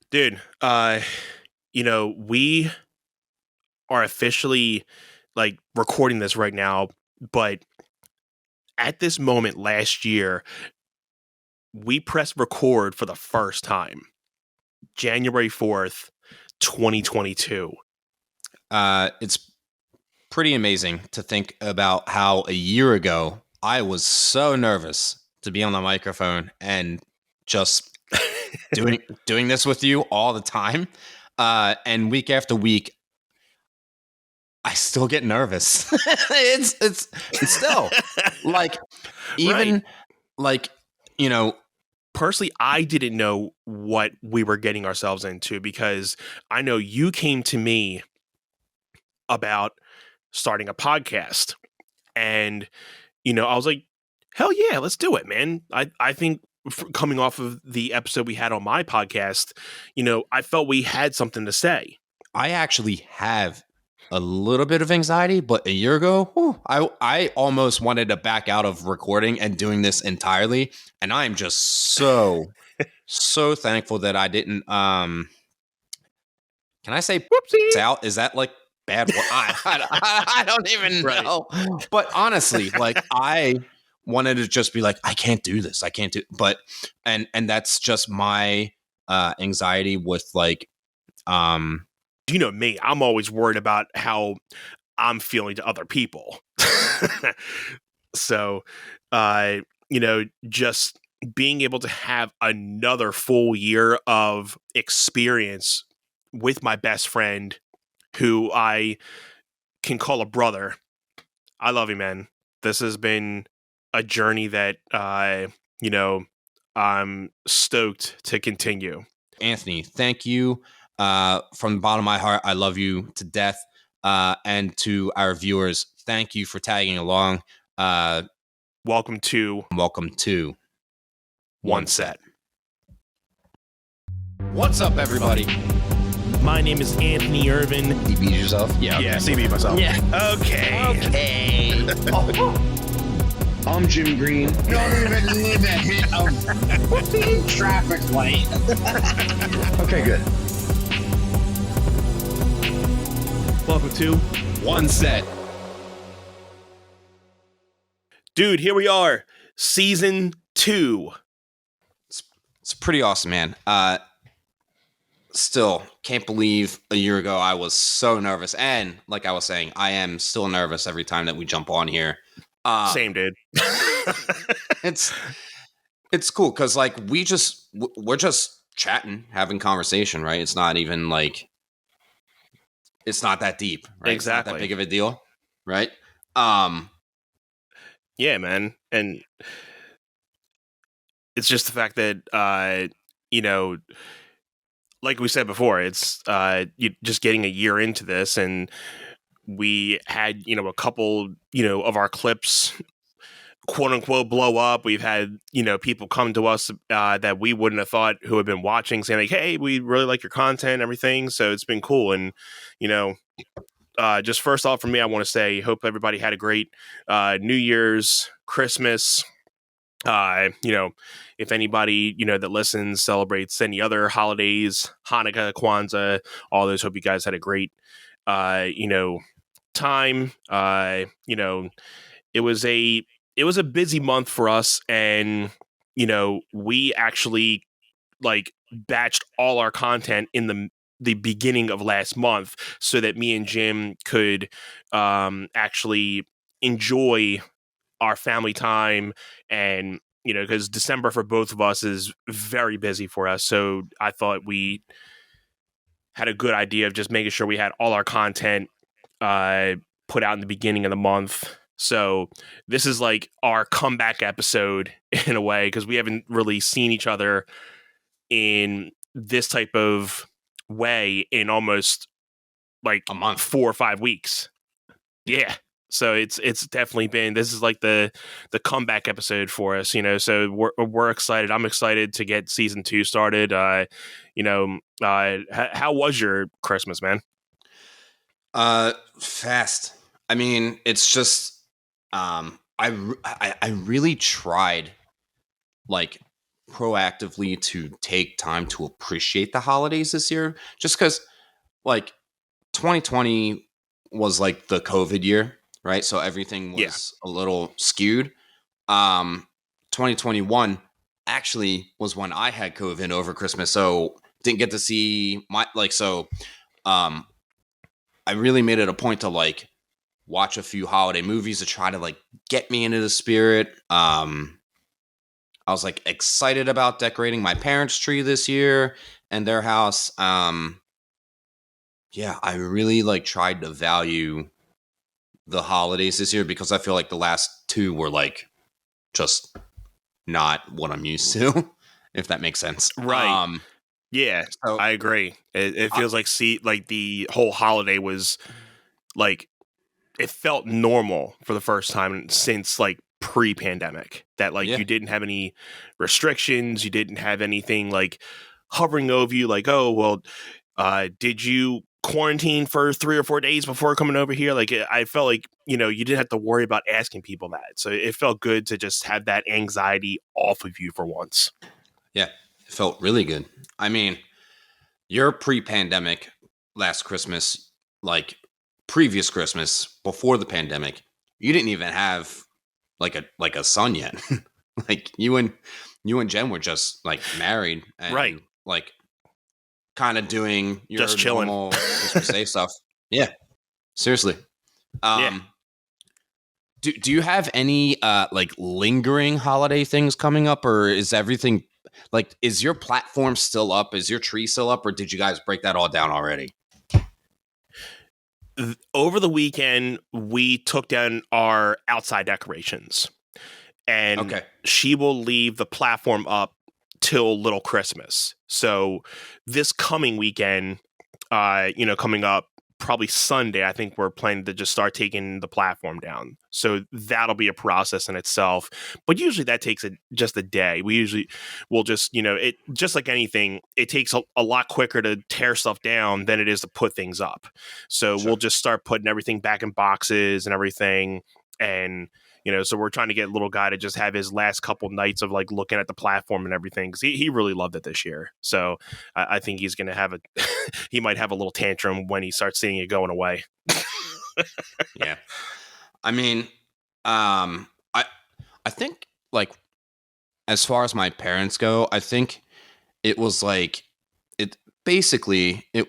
Dude, we are officially like recording this right now, but at this moment last year, we pressed record for the first time, January 4th, 2022. It's pretty amazing to think about how a year ago I was so nervous to be on the microphone and just doing this with you all the time. And week after week, I still get nervous. it's still like even Right. like Personally, I didn't know what we were getting ourselves into because I know you came to me about starting a podcast. And, I was like, hell yeah, let's do it, man. I think coming off of the episode we had on my podcast, I felt we had something to say. I actually have a little bit of anxiety, but a year ago, I almost wanted to back out of recording and doing this entirely. And I'm just so thankful that I didn't. Can I say Whoopsie out? Is that like bad? I don't even know. But honestly, like I wanted to just be like, I can't do this. I can't do. But and that's just my anxiety with like. You know me, I'm always worried about how I'm feeling to other people. So, just being able to have another full year of experience with my best friend who I can call a brother. I love you, man. This has been a journey that, I'm stoked to continue. Anthony, thank you. From the bottom of my heart, I love you to death. And to our viewers, thank you for tagging along. Welcome to One Set. What's up, everybody? My name is Anthony Irvin. You beat yourself? Yeah, CB myself. Yeah. Okay. I'm Jim Green. Don't even need a hit of traffic light. Okay, good. Welcome to One Set. Dude, here we are. Season 2. It's pretty awesome, man. Still can't believe a year ago I was so nervous. And like I was saying, I am still nervous every time that we jump on here. Same, dude. It's cool because like we're just chatting, having conversation, right? It's not even like it's not that deep, right? Exactly. It's not that big of a deal, right? Yeah, man. And it's just the fact that like we said before, it's you just getting a year into this, and we had a couple of our clips quote unquote blow up. We've had people come to us that we wouldn't have thought who have been watching, saying like, hey, we really like your content and everything. So it's been cool. And just first off, for me, I want to say hope everybody had a great New Year's, Christmas. If anybody that listens celebrates any other holidays, Hanukkah, Kwanzaa, all those, hope you guys had a great time. It was a busy month for us, and we actually like batched all our content in the beginning of last month so that me and Jim could actually enjoy our family time. And because December for both of us is very busy for us, so I thought we had a good idea of just making sure we had all our content put out in the beginning of the month. So this is like our comeback episode in a way, because we haven't really seen each other in this type of way in almost like A month. 4 or 5 weeks. Yeah. So it's definitely been, this is like the comeback episode for us, so we're excited. I'm excited to get season 2 started. How was your Christmas, man? Fast. I mean, it's just I really tried like proactively to take time to appreciate the holidays this year, just because like 2020 was like the COVID year, right? So everything was a little skewed. 2021 actually was when I had COVID over Christmas, so didn't get to see my I really made it a point to like watch a few holiday movies to try to like get me into the spirit. I was like excited about decorating my parents' tree this year and their house. Yeah, I really like tried to value the holidays this year because I feel like the last two were like just not what I'm used to, if that makes sense. Right. Yeah, So I agree. It feels like the whole holiday was like it felt normal for the first time since like pre-pandemic. That like Yeah. you didn't have any restrictions, you didn't have anything like hovering over you. Like, oh well, did you quarantine for 3 or 4 days before coming over here? Like, I felt like you didn't have to worry about asking people that. So it felt good to just have that anxiety off of you for once. yeah, it felt really good. I mean, your pre-pandemic last Christmas, like previous Christmas before the pandemic, you didn't even have like a son yet. Like you and Jen were just like married and Right. like kind of doing your Just chilling. normal Christmas Day stuff. Yeah, seriously. Yeah. Do you have any like lingering holiday things coming up, or is everything like is your platform still up? Is your tree still up, or did you guys break that all down already? Over the weekend, we took down our outside decorations, and Okay. she will leave the platform up till Little Christmas. So this coming weekend, coming up probably Sunday, I think we're planning to just start taking the platform down. So that'll be a process in itself. But usually that takes just a day. We'll just, it just like anything, it takes a lot quicker to tear stuff down than it is to put things up. So Sure. we'll just start putting everything back in boxes and everything. And so we're trying to get little guy to just have his last couple nights of like looking at the platform and everything because he really loved it this year. So I think he's going to have he might have a little tantrum when he starts seeing it going away. Yeah. I mean, I think like as far as my parents go, I think it was like it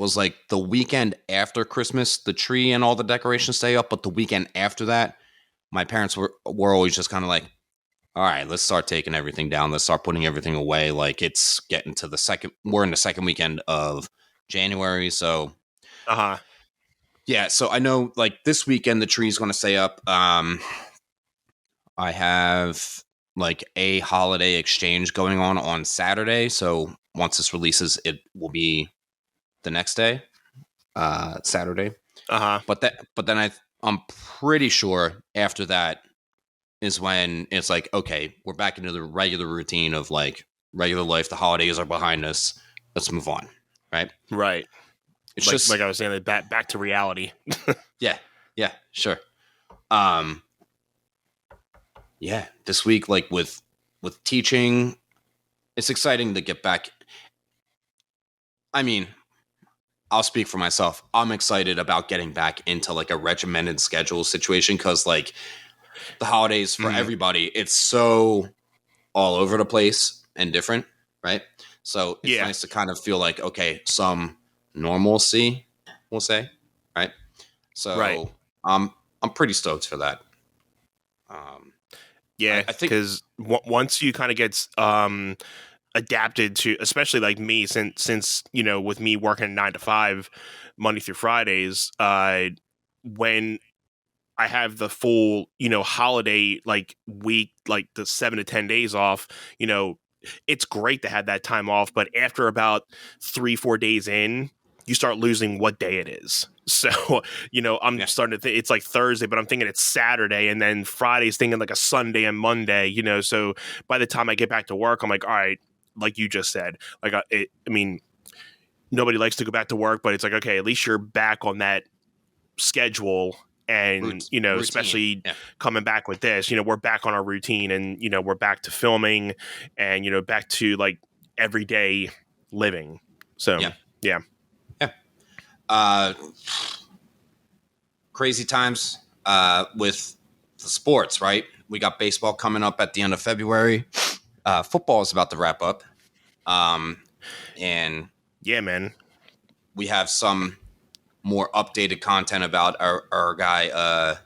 was like the weekend after Christmas, the tree and all the decorations stay up, but the weekend after that, my parents were always just kind of like, all right, let's start taking everything down. Let's start putting everything away. Like it's getting to we're in the second weekend of January. So, yeah. So I know like this weekend, the tree's going to stay up. I have like a holiday exchange going on Saturday. So once this releases, it will be the next day, Saturday. But then I'm pretty sure after that is when it's like, okay, we're back into the regular routine of like regular life. The holidays are behind us. Let's move on. Right. Right. It's like, just like I was saying, back to reality. Yeah. Yeah. Sure. Yeah. This week, like with teaching, it's exciting to get back. I mean, I'll speak for myself. I'm excited about getting back into like a regimented schedule situation because like the holidays for everybody, it's so all over the place and different, right? So it's nice to kind of feel like, okay, some normalcy, we'll say, right? So I'm pretty stoked for that. Yeah, I think because once you kind of get adapted to, especially like me, since with me working 9 to 5 Monday through Fridays, when I have the full holiday like week, like the 7 to 10 days off, it's great to have that time off, but after about 3-4 days in, you start losing what day it is. So, I'm starting to think it's like Thursday, but I'm thinking it's Saturday, and then Friday's thinking like a Sunday and Monday, so by the time I get back to work, I'm like, all right, like you just said, like, I mean, nobody likes to go back to work, but it's like, okay, at least you're back on that schedule And, you know, routine. especially Yeah. coming back with this, you know, we're back on our routine and, you know, we're back to filming and, you know, back to like everyday living. So, yeah. Crazy times with the sports, right? We got baseball coming up at the end of February. Football is about to wrap up. And Yeah, man. we have some more updated content about our guy,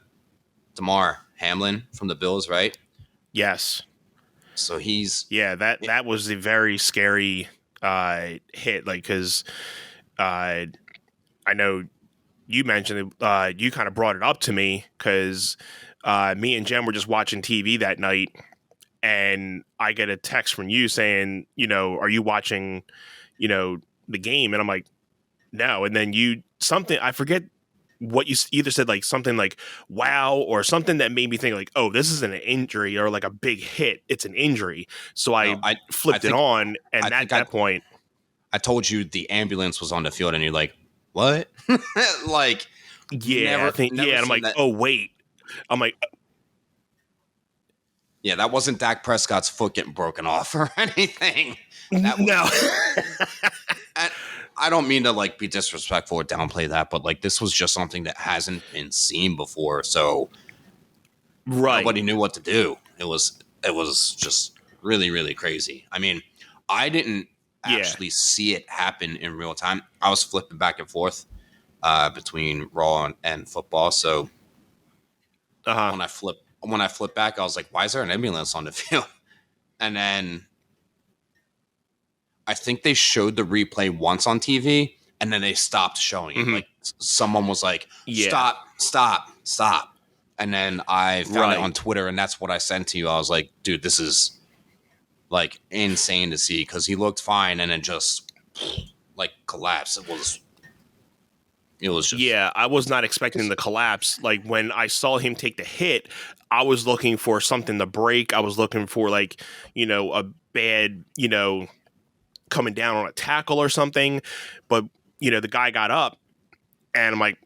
Damar Hamlin from the Bills, right? Yes. So he's... Yeah, that was a very scary hit. Like, because I know you mentioned it, you kind of brought it up to me because me and Jen were just watching TV that night, and I get a text from you saying, you know, are you watching, you know, the game? And I'm like, no. And then I forget what you either said, like something like, wow, or something that made me think like, oh, this isn't an injury or like a big hit. It's an injury. So I flipped it on. And at that point, I told you the ambulance was on the field and you're like, what? Like, yeah, and I'm like, oh, wait. I'm like, yeah, that wasn't Dak Prescott's foot getting broken off or anything. No. I don't mean to like be disrespectful or downplay that, but like this was just something that hasn't been seen before, so nobody knew what to do. It was just really, really crazy. I mean, I didn't actually see it happen in real time. I was flipping back and forth between Raw and football, so when I flip back, I was like, why is there an ambulance on the field? And then I think they showed the replay once on TV, and then they stopped showing it. Like someone was like, stop. And then I found it on Twitter, and that's what I sent to you. I was like, dude, this is like insane to see, because he looked fine and then just like collapsed. It was just... Yeah, I was not expecting the collapse. Like when I saw him take the hit, I was looking for something to break. I was looking for like, you know, a bad, you know, coming down on a tackle or something. But, you know, the guy got up and I'm like,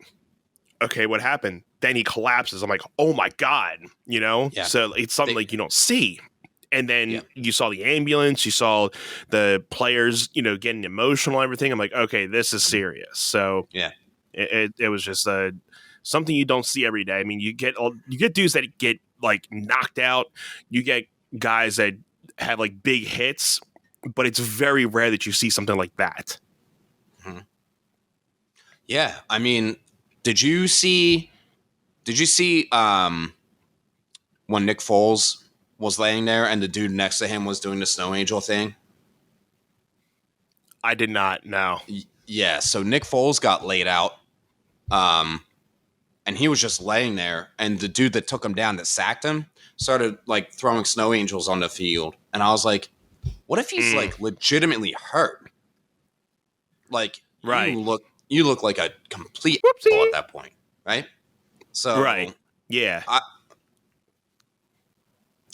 okay, what happened? Then he collapses. I'm like, oh my God, you know? Yeah. So it's something like you don't see. And then you saw the ambulance, you saw the players, you know, getting emotional and everything. I'm like, okay, this is serious. So yeah, it was just something you don't see every day. I mean, you get dudes that get like knocked out. You get guys that have like big hits, but it's very rare that you see something like that. Mm-hmm. Yeah, I mean, did you see when Nick Foles was laying there and the dude next to him was doing the snow angel thing? I did not, no. Yeah, so Nick Foles got laid out, and he was just laying there, and the dude that took him down, that sacked him, started like throwing snow angels on the field, and I was like, what if he's like legitimately hurt? Like, you look like a complete asshole at that point, right? So yeah.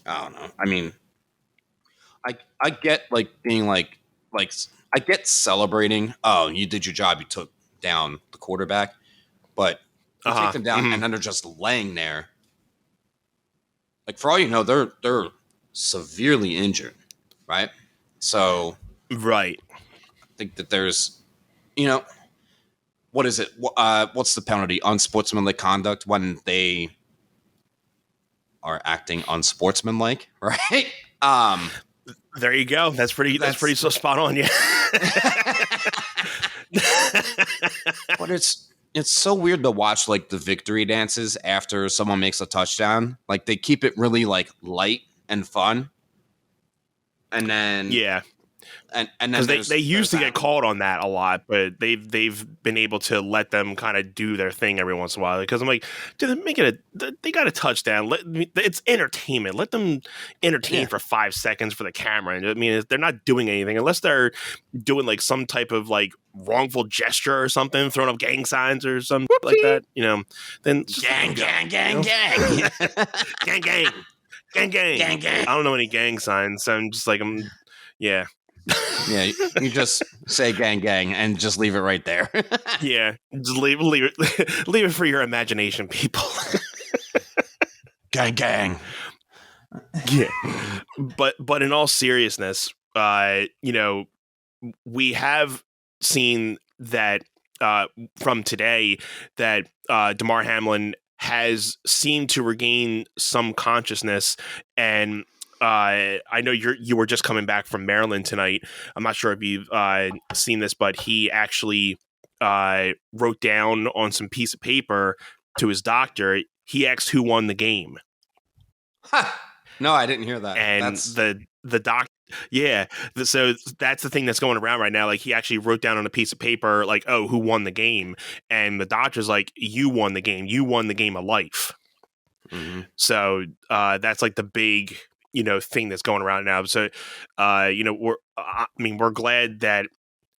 I don't know. I mean, I get like being like I get celebrating. Oh, you did your job. You took down the quarterback, but you take them down and then they're just laying there. Like, for all you know, they're severely injured, right? So I think that there's, you know, what is it? What's the penalty? Unsportsmanlike conduct, when they are acting unsportsmanlike, right? There you go. That's pretty so spot on, yeah. But it's so weird to watch like the victory dances after someone makes a touchdown. Like, they keep it really like light and fun. And then and then because they used to get called on that a lot, but they've been able to let them kind of do their thing every once in a while. Because I'm like, dude, they got a touchdown. It's entertainment. Let them entertain for 5 seconds for the camera. I mean, they're not doing anything unless they're doing like some type of like wrongful gesture or something, throwing up gang signs or something like that. You know, then gang. gang. I don't know any gang signs. So I'm just like, yeah. Yeah, you just say gang gang and just leave it right there. Yeah, just leave it leave it for your imagination, people. Gang gang. Yeah, but in all seriousness, we have seen that from today that Damar Hamlin has seemed to regain some consciousness, and I know you were just coming back from Maryland tonight. I'm not sure if you've seen this, but he actually wrote down on some piece of paper to his doctor. He asked who won the game. No, I didn't hear that. And the doc, yeah. So that's the thing that's going around right now. Like, he actually wrote down on a piece of paper, like, oh, who won the game? And the doctor's like, you won the game. You won the game of life. Mm-hmm. So that's like the big, thing that's going around now. So, we're glad that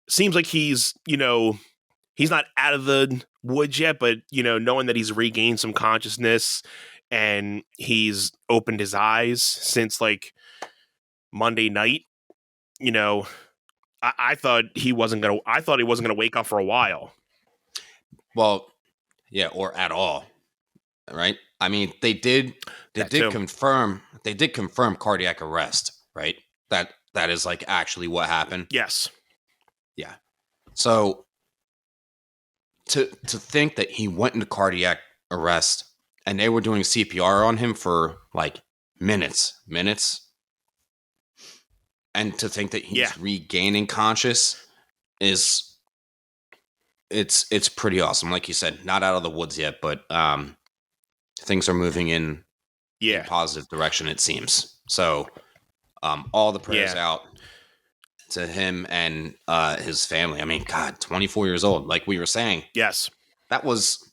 seems like he's not out of the woods yet, but knowing that he's regained some consciousness and he's opened his eyes since like Monday night, I thought he wasn't gonna wake up for a while. Well, yeah, or at all, right? I mean, they did confirm cardiac arrest, right? That is like actually what happened. Yes. Yeah. So to think that he went into cardiac arrest and they were doing CPR on him for like minutes, and to think that he's regaining conscious it's pretty awesome. Like you said, not out of the woods yet, but things are moving in a positive direction, it seems. So all the prayers out to him and his family. I mean, God, 24 years old, like we were saying. Yes. That was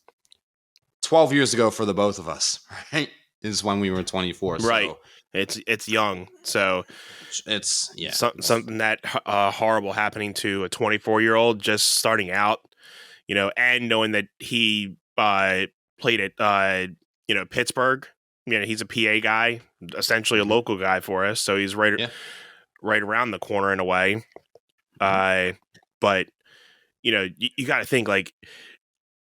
12 years ago for the both of us, right? Is when we were 24. Right. So it's young. So it's something that horrible happening to a 24-year-old just starting out, and knowing that he played at Pittsburgh. He's a PA guy, essentially a local guy for us. So he's right around the corner in a way. But you got to think, like,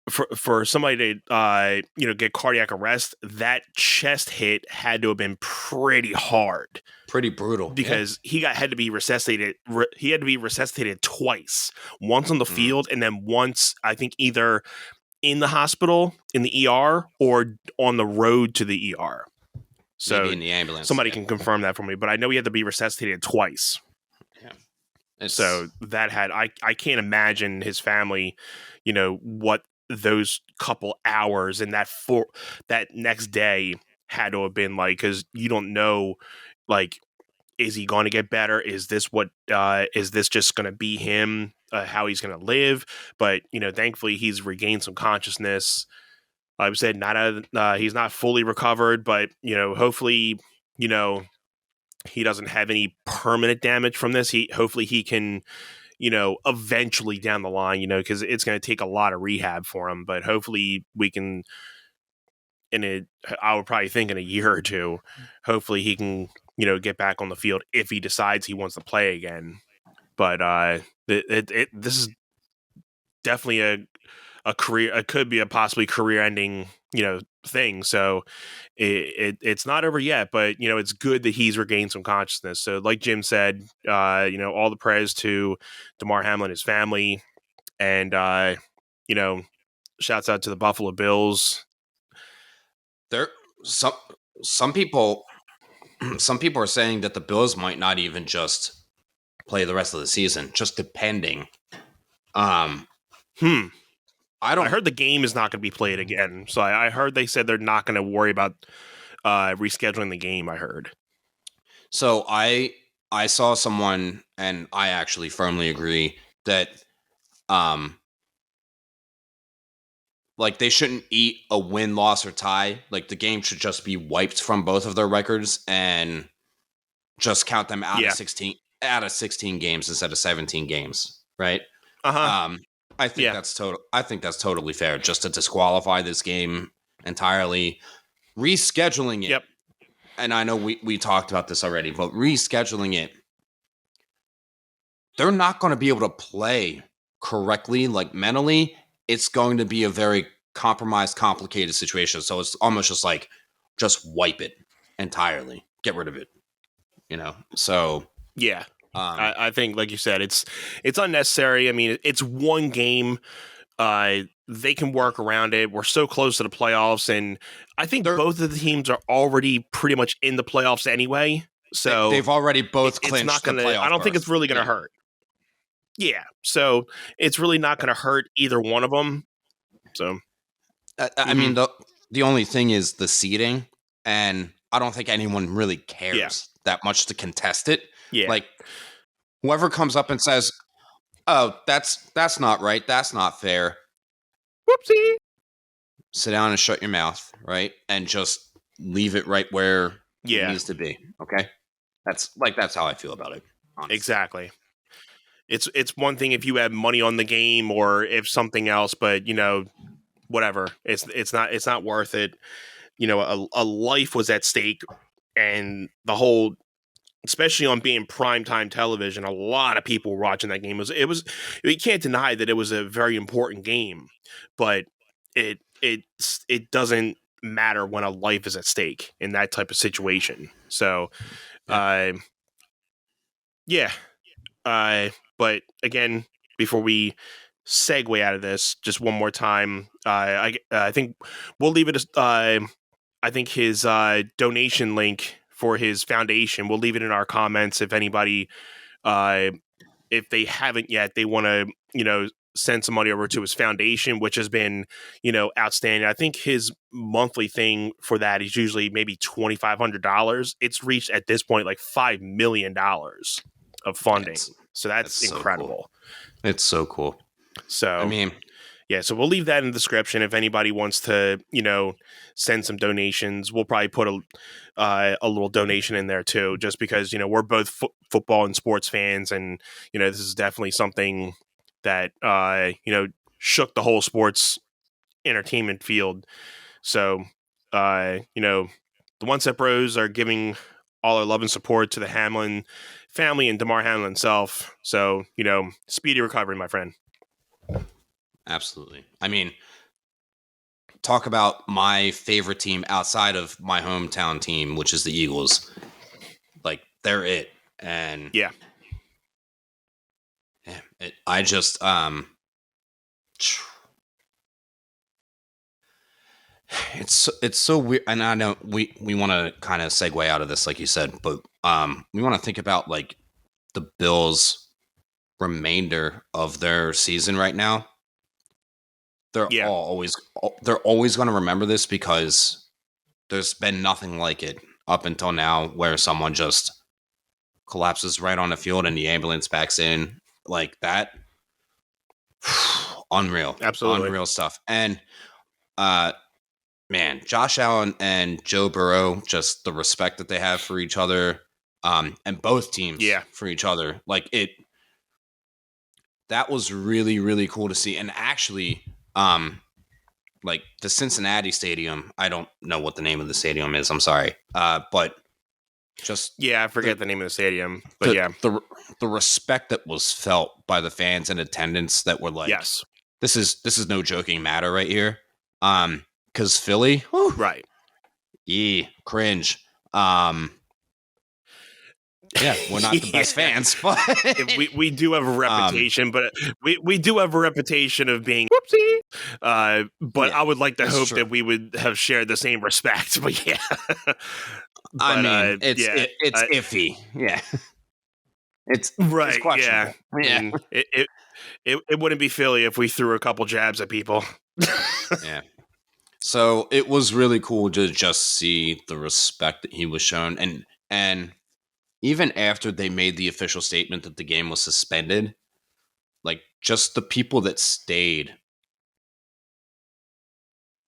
for somebody to get cardiac arrest, that chest hit had to have been pretty hard, pretty brutal, because he had to be resuscitated. He had to be resuscitated twice, once on the field, and then once, I think, either in the hospital in the ER or on the road to the ER. So maybe in the ambulance. Somebody can confirm that for me, but I know he had to be resuscitated twice. Yeah. So that I can't imagine his family, what those couple hours and that next day had to have been like, because you don't know, like, is he going to get better? Is this just going to be him? How he's going to live? But thankfully he's regained some consciousness. Like I said, he's not fully recovered, but hopefully he doesn't have any permanent damage from this. Hopefully he can eventually down the line, because it's going to take a lot of rehab for him, but hopefully we can, I would probably think in a year or two, hopefully he can, get back on the field if he decides he wants to play again. But this is definitely a career, it could be a possibly career ending, thing. So it's not over yet, but it's good that he's regained some consciousness. So like Jim said, all the prayers to Damar Hamlin, his family, and shouts out to the Buffalo Bills. There some people are saying that the Bills might not even just play the rest of the season, just depending. I heard the game is not going to be played again. So I heard they said they're not going to worry about rescheduling the game, I heard. So I saw someone, and I actually firmly agree that like they shouldn't eat a win, loss, or tie. Like the game should just be wiped from both of their records and just count them out of 16 games instead of 17 games, right? I think that's totally fair, just to disqualify this game entirely. Rescheduling it. Yep. And I know we talked about this already, but rescheduling it they're not going to be able to play correctly, like mentally. It's going to be a very compromised, complicated situation. So it's almost just like, just wipe it entirely, get rid of it, So yeah, I think, like you said, it's unnecessary. I mean, it's one game. They can work around it. We're so close to the playoffs, and I think both of the teams are already pretty much in the playoffs anyway. So they've already both clinched it's not gonna, the playoff I don't think berth. it's really going to hurt. Yeah, so it's really not going to hurt either one of them. So, I mean, the only thing is the seeding, and I don't think anyone really cares that much to contest it. Yeah, like whoever comes up and says, "Oh, that's not right. That's not fair." Whoopsie. Sit down and shut your mouth, right? And just leave it right where it needs to be. Okay? That's how I feel about it. Honestly. Exactly. It's one thing if you have money on the game or if something else, but whatever. It's not worth it. A life was at stake, and the whole, especially on being primetime television, a lot of people were watching that game. It was you can't deny that it was a very important game, but it doesn't matter when a life is at stake in that type of situation. So, but again, before we segue out of this, just one more time, I think we'll leave it as I think his donation link for his foundation, we'll leave it in our comments if anybody, if they haven't yet, they want to, send some money over to his foundation, which has been, outstanding. I think his monthly thing for that is usually maybe $2,500. It's reached at this point like $5 million of funding. So that's incredible. So cool. It's so cool. So, I mean, yeah, so we'll leave that in the description if anybody wants to, send some donations. We'll probably put a little donation in there too, just because, we're both football and sports fans, and, this is definitely something that, shook the whole sports entertainment field. So, the One Step Bros are giving all our love and support to the Hamlin family and Damar Hamlin himself. So, speedy recovery, my friend. Absolutely. I mean, talk about my favorite team outside of my hometown team, which is the Eagles. Like, they're it. And I just it's so weird, and I know we want to kind of segue out of this, like you said, but we want to think about like the Bills' remainder of their season right now. They're always going to remember this because there's been nothing like it up until now, where someone just collapses right on the field and the ambulance backs in like that. Unreal, absolutely unreal stuff. And man, Josh Allen and Joe Burrow, just the respect that they have for each other, and both teams for each other, like it. That was really, really cool to see. And actually, like the Cincinnati Stadium, I don't know what the name of the stadium is. I'm sorry, but just I forget the name of the stadium. But the respect that was felt by the fans in attendance that were like, yes, this is no joking matter right here. Because Philly, whew, right? Cringe. Yeah, we're not the best fans, but we do have a reputation, but we do have a reputation of being whoopsie. But I would like to hope that we would have shared the same respect. But I mean, it's iffy. Yeah, it's right. It's questionable. And it wouldn't be Philly if we threw a couple jabs at people. Yeah. So it was really cool to just see the respect that he was shown, and even after they made the official statement that the game was suspended, like just the people that stayed,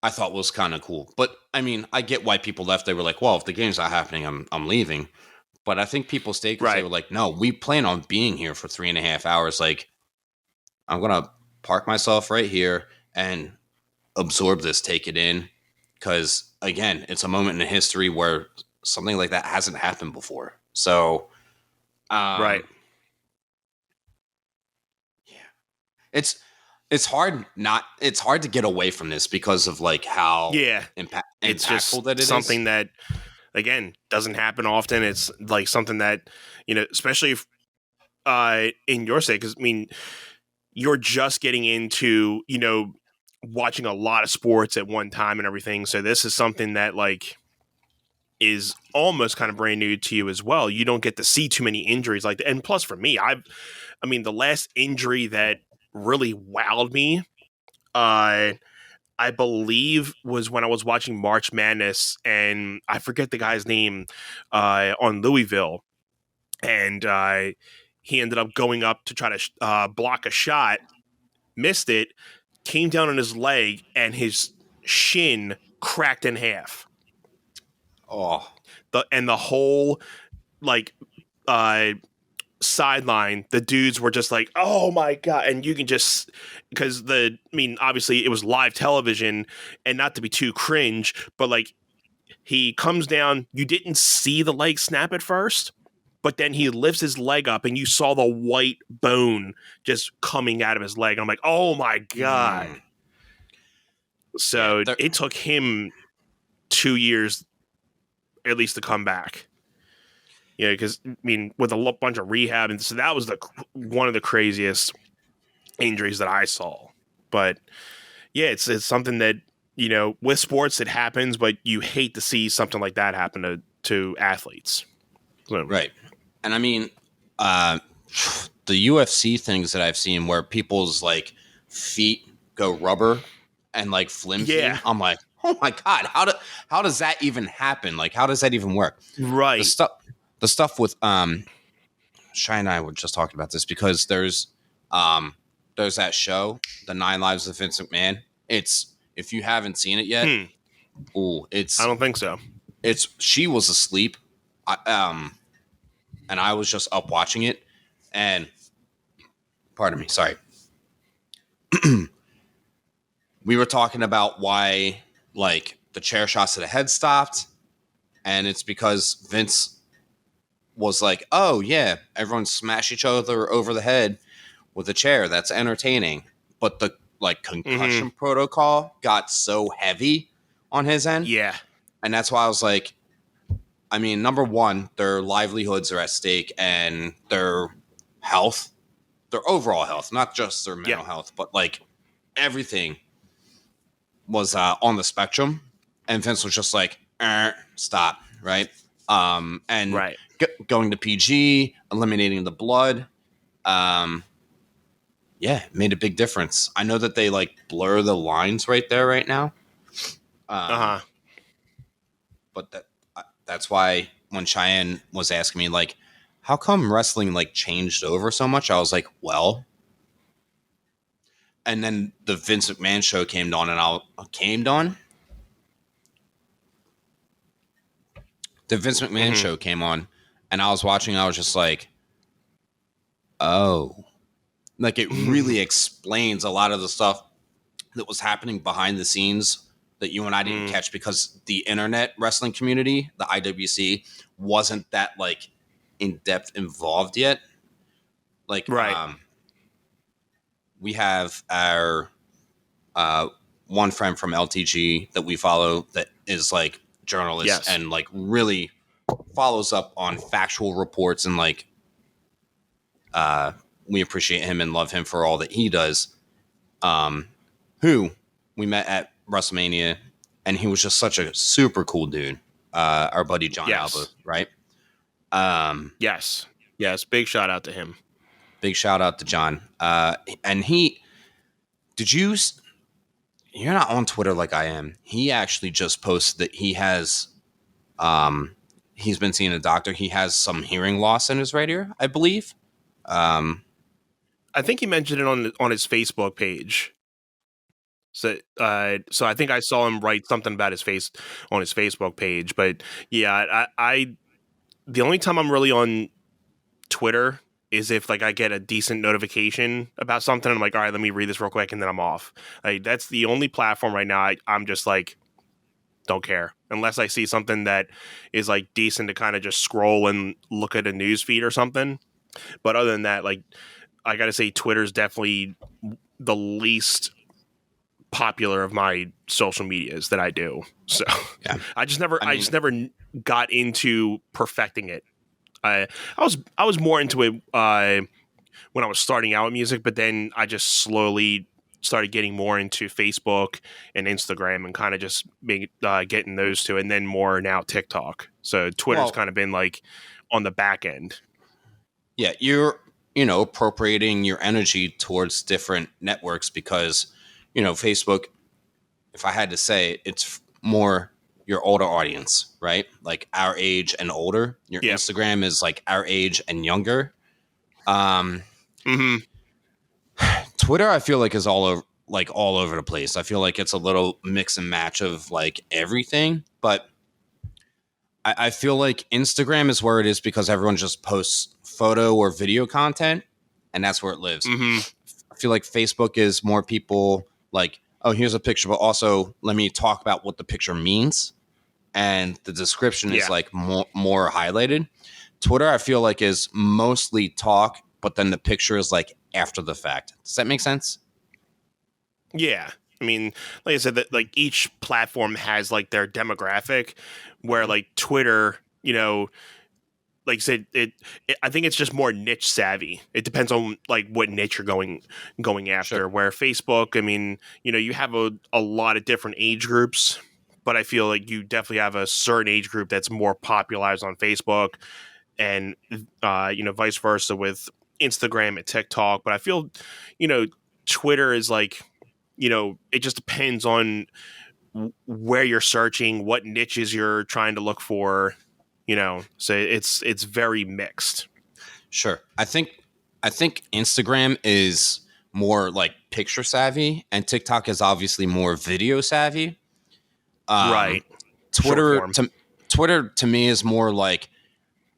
I thought was kind of cool. But I mean, I get why people left. They were like, well, if the game's not happening, I'm leaving. But I think people stayed because they were like, no, we plan on being here for 3.5 hours. Like, I'm going to park myself right here and absorb this, take it in. Because again, it's a moment in history where something like that hasn't happened before. So, right. it's hard to get away from this because of like how it's impactful just that it something is. that, again, doesn't happen often. It's like something that, especially if, in your sake, because I mean, you're just getting into, watching a lot of sports at one time and everything. So this is something that like is almost kind of brand new to you as well. You don't get to see too many injuries like that. And plus for me, I mean, the last injury that really wowed me, I believe was when I was watching March Madness, and I forget the guy's name, on Louisville, and he ended up going up to try to block a shot, missed it, came down on his leg, and his shin cracked in half. Oh, The whole like sideline, the dudes were just like, "Oh my god!" And you can just, because obviously it was live television, and not to be too cringe, but like he comes down, you didn't see the leg snap at first, but then he lifts his leg up, and you saw the white bone just coming out of his leg. I'm like, "Oh my god!" So it took him 2 years at least to come back. Because I mean, with a bunch of rehab, and so that was one of the craziest injuries that I saw. But yeah, it's something that with sports it happens, but you hate to see something like that happen to athletes. So, right. And I mean, the UFC things that I've seen where people's like feet go rubber and like flimsy. Yeah. I'm like, oh my god, how does that even happen? Like, how does that even work? Right. The stuff with Shy and I were just talking about this because there's that show, The 9 Lives of Vince McMahon. It's, if you haven't seen it yet, I don't think so. She was asleep, and I was just up watching it, and pardon me, sorry. We were talking about why like the chair shots to the head stopped, and it's because Vince was like, oh yeah, everyone smash each other over the head with a chair, that's entertaining, but the like concussion protocol got so heavy on his end, and that's why I was like, I mean, number one, their livelihoods are at stake, and their health, their overall health, not just their mental health, but like everything was on the spectrum, and Vince was just like, stop, right? And right. Going to PG, eliminating the blood, made a big difference. I know that they like blur the lines right there right now, but that's why when Cheyenne was asking me like, how come wrestling like changed over so much, I was like, well, and then the Vince McMahon show came on, and the Vince McMahon show came on, and I was watching, I was just like, oh, like it really explains a lot of the stuff that was happening behind the scenes that you and I didn't catch because the internet wrestling community, the IWC, wasn't that like in depth involved yet. Like, we have our one friend from LTG that we follow that is like journalist and like really follows up on factual reports, and like we appreciate him and love him for all that he does. Who we met at WrestleMania, and he was just such a super cool dude. Our buddy Jon Alba, right? Yes, big shout out to him. Big shout out to John. And you're not on Twitter like I am. He actually just posted that he has, he's been seeing a doctor. He has some hearing loss in his right ear, I believe. I think he mentioned it on his Facebook page. So I think I saw him write something about his face on his Facebook page. But yeah, I the only time I'm really on Twitter is if like I get a decent notification about something, and I'm like, all right, let me read this real quick, and then I'm off. Like, that's the only platform right now I'm just like, don't care unless I see something that is like decent to kind of just scroll and look at a news feed or something. But other than that, like, I got to say Twitter's definitely the least popular of my social medias that I do. So Yeah. I just never got into perfecting it. I was more into it when I was starting out with music, but then I just slowly started getting more into Facebook and Instagram and kind of just getting those two, and then more now TikTok. So Twitter's kind of been like on the back end. Yeah, you're appropriating your energy towards different networks because Facebook, if I had to say, it's more your older audience, right? Like our age and older. Your Instagram is like our age and younger. Twitter, I feel like, is all over the place. I feel like it's a little mix and match of like everything, but I feel like Instagram is where it is because everyone just posts photo or video content, and that's where it lives. I feel like Facebook is more people like, oh, here's a picture, but also let me talk about what the picture means, and the description is like more highlighted. Twitter, I feel like, is mostly talk, but then the picture is like after the fact. Does that make sense? Yeah. I mean, like I said, that like each platform has like their demographic, where like Twitter, like I said, I think it's just more niche savvy. It depends on like what niche you're going after. Sure. Where Facebook, I mean, you have a lot of different age groups, but I feel like you definitely have a certain age group that's more popularized on Facebook, and vice versa with Instagram and TikTok. But I feel, Twitter is like, it just depends on where you're searching, what niches you're trying to look for, so it's very mixed. Sure. I think Instagram is more like picture savvy, and TikTok is obviously more video savvy. Right. Twitter to me is more like,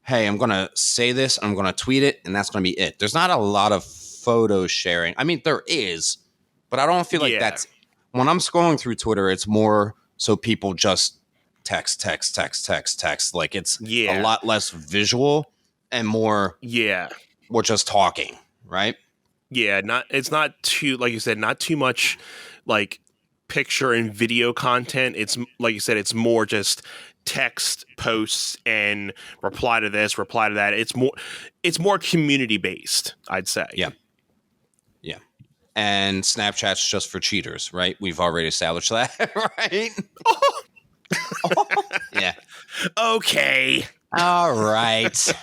hey, I'm going to say this, I'm going to tweet it, and that's going to be it. There's not a lot of photo sharing. I mean, there is, but I don't feel like that's when I'm scrolling through Twitter, it's more so people just text. Like it's a lot less visual and more. Yeah. We're just talking, right? Yeah. It's not too, like you said, not too much like picture and video content. It's like you said, it's more just text posts and reply to this, reply to that. It's more community based, I'd say. Yeah. And Snapchat's just for cheaters, right? We've already established that, right? Yeah. Okay. All right.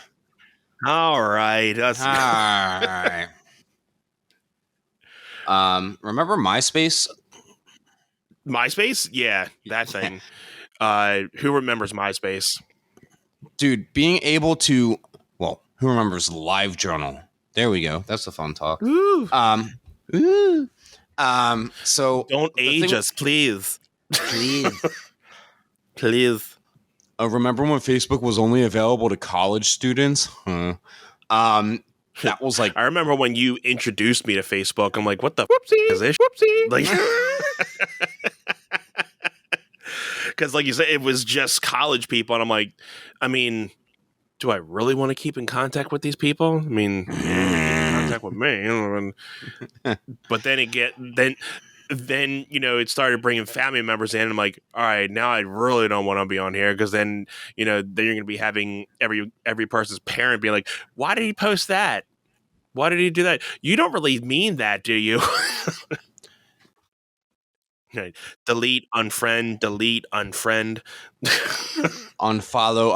All right. All right. Remember MySpace? MySpace? Yeah, that thing. Who remembers MySpace? Dude, being able to, who remembers LiveJournal? There we go. That's the fun talk. Ooh. So don't age us, please. Please. Please. Remember when Facebook was only available to college students? That was like, I remember when you introduced me to Facebook. I'm like, what the is this? Whoopsie. Like, because like you said, it was just college people, and I'm like, I mean, do I really want to keep in contact with these people? I mean, keep in contact with me, but then then it started bringing family members in. And I'm like, all right, now I really don't want to be on here, because then then you're going to be having every person's parent be like, why did he post that? Why did he do that? You don't really mean that, do you? Delete, unfriend, delete, unfriend. unfollow.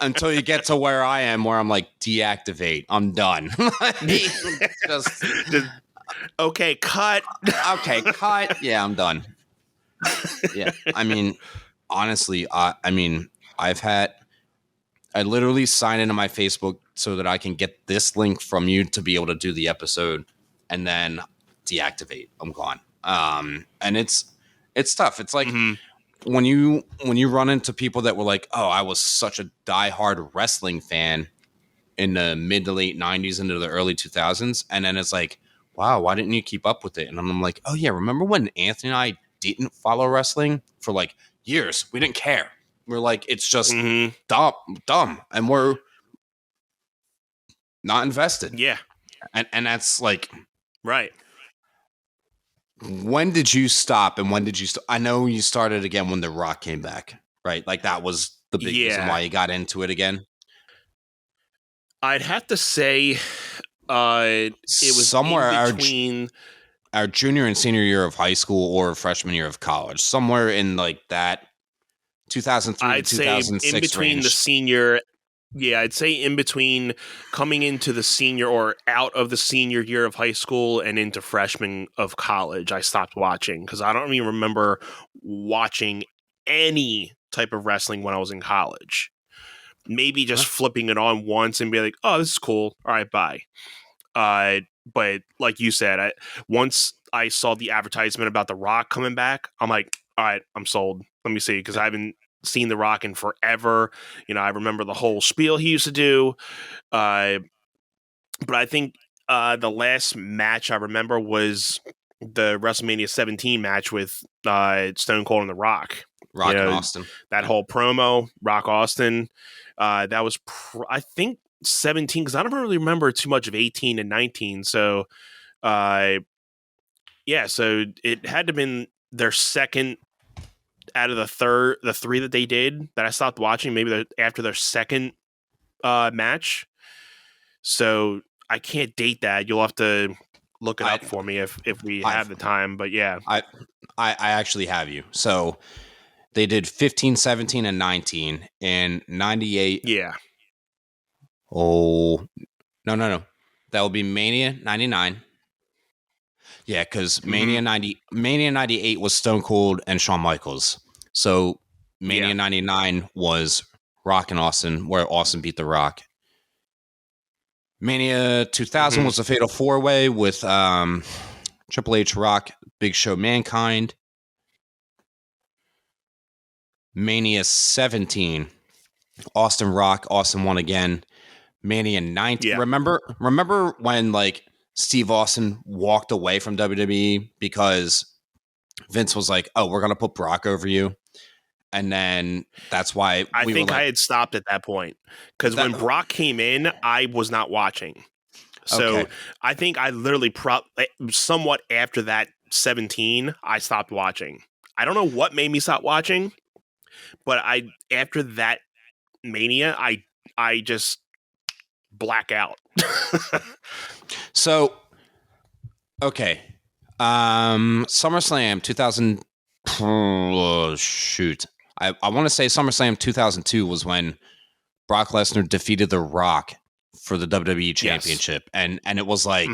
Until you get to where I am, where I'm like, deactivate. I'm done. just okay, cut. Okay, cut. Yeah, I'm done. Yeah, I mean, honestly, I literally sign into my Facebook so that I can get this link from you to be able to do the episode, and then deactivate. I'm gone. And it's tough. It's like when you run into people that were like, oh, I was such a diehard wrestling fan in the mid to late 90s into the early 2000s, and then it's like, wow, why didn't you keep up with it? And I'm like, oh yeah, remember when Anthony and I didn't follow wrestling for like years? We didn't care. We're like, it's just dumb, and we're not invested. Yeah. And that's like, Right. when did you stop and when did you I know you started again when The Rock came back, right? Like that was the big reason why you got into it again. I'd have to say it was somewhere in between our junior and senior year of high school or freshman year of college, somewhere in like that 2003 I'd to say 2006 in between range. the senior. Yeah, I'd say in between coming into the senior or out of the senior year of high school and into freshman of college, I stopped watching because I don't even remember watching any type of wrestling when I was in college. Maybe just flipping it on once and be like, oh, this is cool. All right, bye. But like you said, once I saw the advertisement about The Rock coming back, I'm like, all right, I'm sold. Let me see, because I haven't seen The Rock in forever. I remember the whole spiel he used to do. But I think the last match I remember was the WrestleMania 17 match with Stone Cold and The Rock. Rock and Austin. That whole promo, Rock Austin. That was, I think, 17, because I don't really remember too much of 18 and 19. So, so it had to have been their second out of the three that they did that I stopped watching, maybe after their second match. So I can't date that. You'll have to look it up for me if we have the time. But yeah, I actually have you. So they did 15, 17, and 19 in 98. Yeah. Oh, no. That will be Mania 99. Yeah, because Mania 98 was Stone Cold and Shawn Michaels. So Mania 99 was Rock and Austin, where Austin beat The Rock. Mania 2000 was a Fatal 4-Way with Triple H, Rock, Big Show, Mankind. Mania 17, Austin, Rock, Austin won again. Mania 19. Yeah. Remember when like Steve Austin walked away from WWE because Vince was like, "Oh, we're gonna put Brock over you," and then that's why I think I had stopped at that point because when Brock came in, I was not watching. So I think I literally somewhat after that 17, I stopped watching. I don't know what made me stop watching, but after that Mania, I just black out. So, SummerSlam 2000. Oh, shoot. I want to say SummerSlam 2002 was when Brock Lesnar defeated The Rock for the WWE Championship. Yes. And it was like,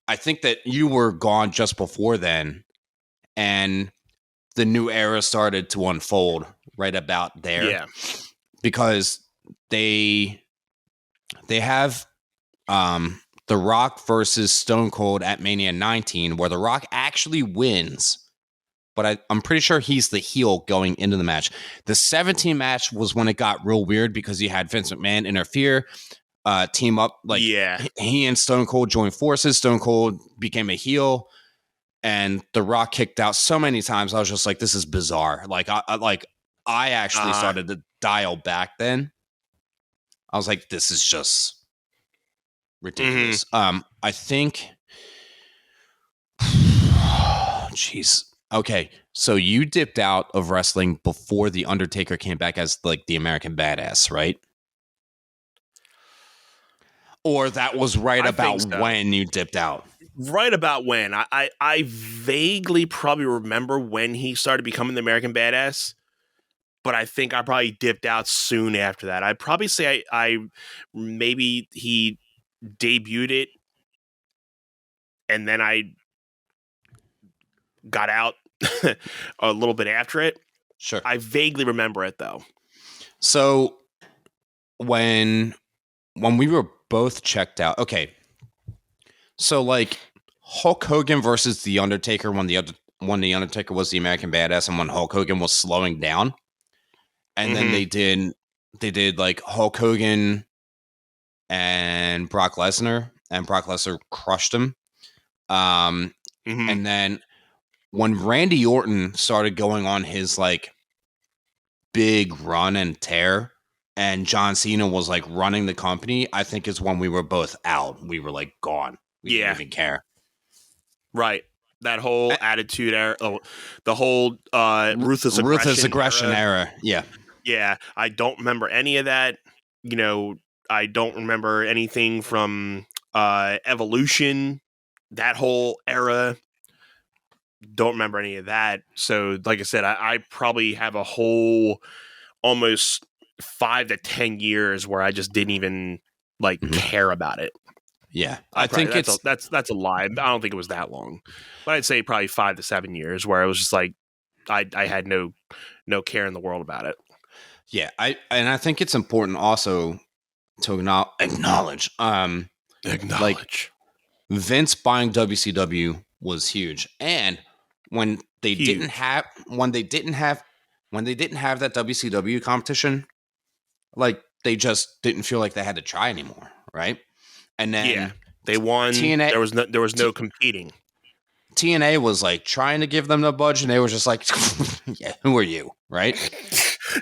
I think that you were gone just before then, and the new era started to unfold right about there. Yeah. Because they have The Rock versus Stone Cold at Mania 19, where The Rock actually wins, but I'm pretty sure he's the heel going into the match. The 17 match was when it got real weird because you had Vince McMahon interfere, team up. Like, he and Stone Cold joined forces. Stone Cold became a heel, and The Rock kicked out so many times. I was just like, this is bizarre. Like, I actually started to dial back then. I was like, this is just ridiculous. I think, jeez. Okay, so you dipped out of wrestling before The Undertaker came back as like the American Badass, right? Or that was right about when you dipped out? Right about when. I vaguely probably remember when he started becoming the American Badass, but I think I probably dipped out soon after that. I'd probably say I maybe he debuted it and then I got out a little bit after it. Sure. I vaguely remember it though. So when we were both checked out, okay. So like Hulk Hogan versus The Undertaker when The Undertaker was the American Badass and when Hulk Hogan was slowing down. And then they did like Hulk Hogan and Brock Lesnar, and Brock Lesnar crushed him. And then when Randy Orton started going on his like big run and tear, and John Cena was like running the company, I think is when we were both out. We were like gone. We didn't even care. Right. That whole attitude era, the whole ruthless aggression era. Yeah. Yeah. I don't remember any of that. You know, I don't remember anything from Evolution, that whole era. Don't remember any of that. So, like I said, I probably have a whole almost 5 to 10 years where I just didn't even like care about it. Yeah, I think that's a lie. I don't think it was that long, but I'd say probably 5 to 7 years where I was just like, I had no care in the world about it. Yeah, I think it's important also to acknowledge, like Vince buying WCW was huge, and when they didn't have that WCW competition, like they just didn't feel like they had to try anymore, right? And then they won. TNA, there was no competing. TNA was like trying to give them the budge, and they were just like, "Yeah, who are you?" Right?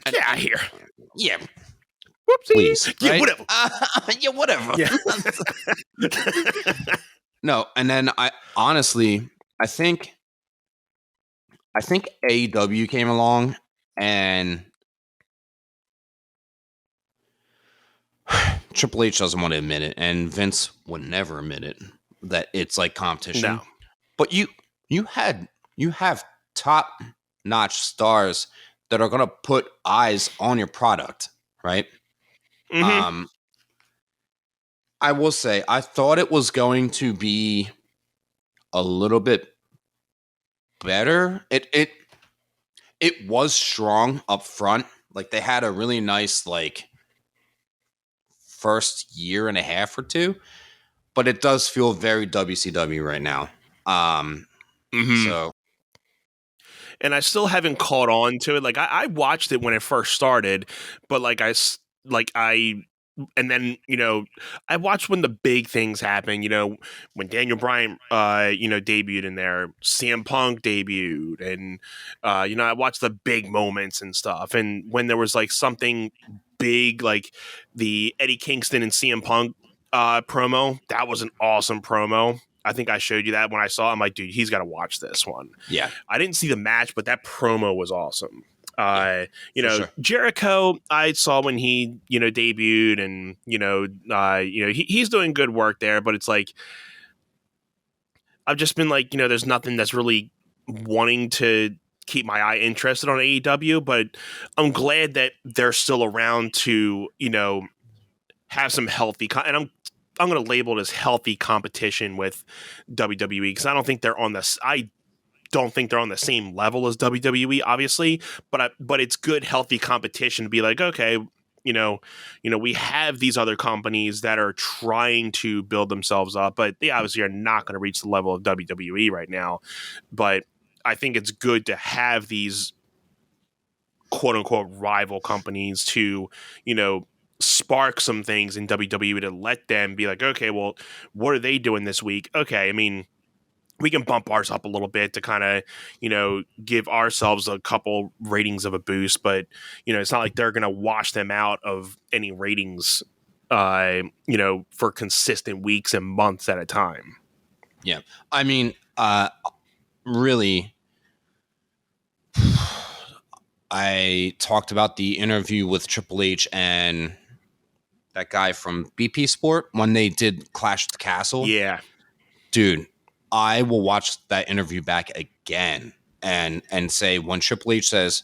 Get out of here. Yeah. Whoopsie. Please. Yeah, right? whatever. Yeah, whatever. Yeah. No, and then I think AEW came along and Triple H doesn't want to admit it, and Vince would never admit it, that it's like competition. No. But you have top notch stars that are gonna put eyes on your product, right? Mm-hmm. I will say I thought it was going to be a little bit better. It was strong up front. Like they had a really nice like first year and a half or two, but it does feel very WCW right now. So, and I still haven't caught on to it. Like I watched it when it first started, but and then, you know, I watched when the big things happened, you know, when Daniel Bryan, debuted in there, CM Punk debuted, and, I watched the big moments and stuff. And when there was like something big, like the Eddie Kingston and CM Punk promo, that was an awesome promo. I think I showed you that when I saw it. I'm like, dude, he's got to watch this one. Yeah. I didn't see the match, but that promo was awesome. Sure. Jericho, I saw when he, debuted, and, he's doing good work there, but it's like, I've just been like, there's nothing that's really wanting to keep my eye interested on AEW, but I'm glad that they're still around to, have some healthy, and I'm going to label it as healthy competition with WWE, because I don't think they're on this. I don't think they're on the same level as WWE, obviously, but it's good, healthy competition to be like, okay, we have these other companies that are trying to build themselves up, but they obviously are not going to reach the level of WWE right now. But I think it's good to have these quote unquote rival companies to, spark some things in WWE to let them be like, okay, well, what are they doing this week? Okay, I mean, we can bump ours up a little bit to kind of, give ourselves a couple ratings of a boost, but, it's not like they're going to wash them out of any ratings, for consistent weeks and months at a time. Yeah. I mean, really, I talked about the interview with Triple H and that guy from BP Sport when they did Clash at the Castle. Yeah. Dude, I will watch that interview back again and say when Triple H says,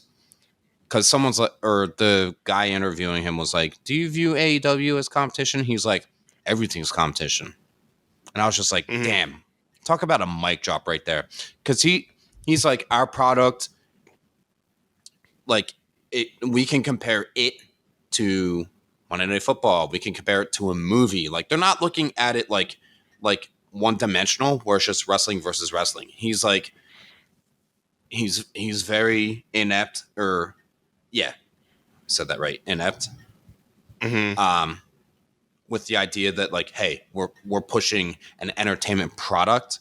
because someone's like, or the guy interviewing him was like, do you view AEW as competition? He's like, everything's competition. And I was just like, damn, talk about a mic drop right there. Because he's like, our product, like we can compare it to Monday Night Football. We can compare it to a movie. Like they're not looking at it like one dimensional where it's just wrestling versus wrestling. He's like, he's very inept, or said that right, inept. With the idea that like, hey, we're pushing an entertainment product,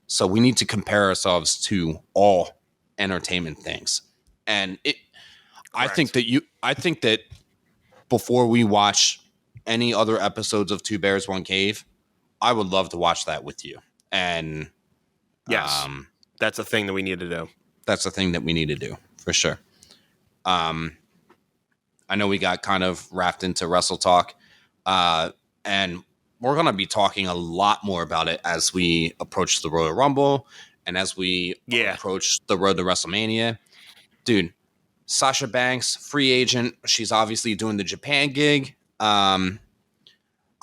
so we need to compare ourselves to all entertainment things. And I think that before we watch any other episodes of Two Bears, One Cave, I would love to watch that with you. And yes, that's a thing that we need to do. That's a thing that we need to do for sure. I know we got kind of wrapped into Wrestle Talk, and we're going to be talking a lot more about it as we approach the Royal Rumble and as we approach the road to WrestleMania. Dude, Sasha Banks, free agent. She's obviously doing the Japan gig. I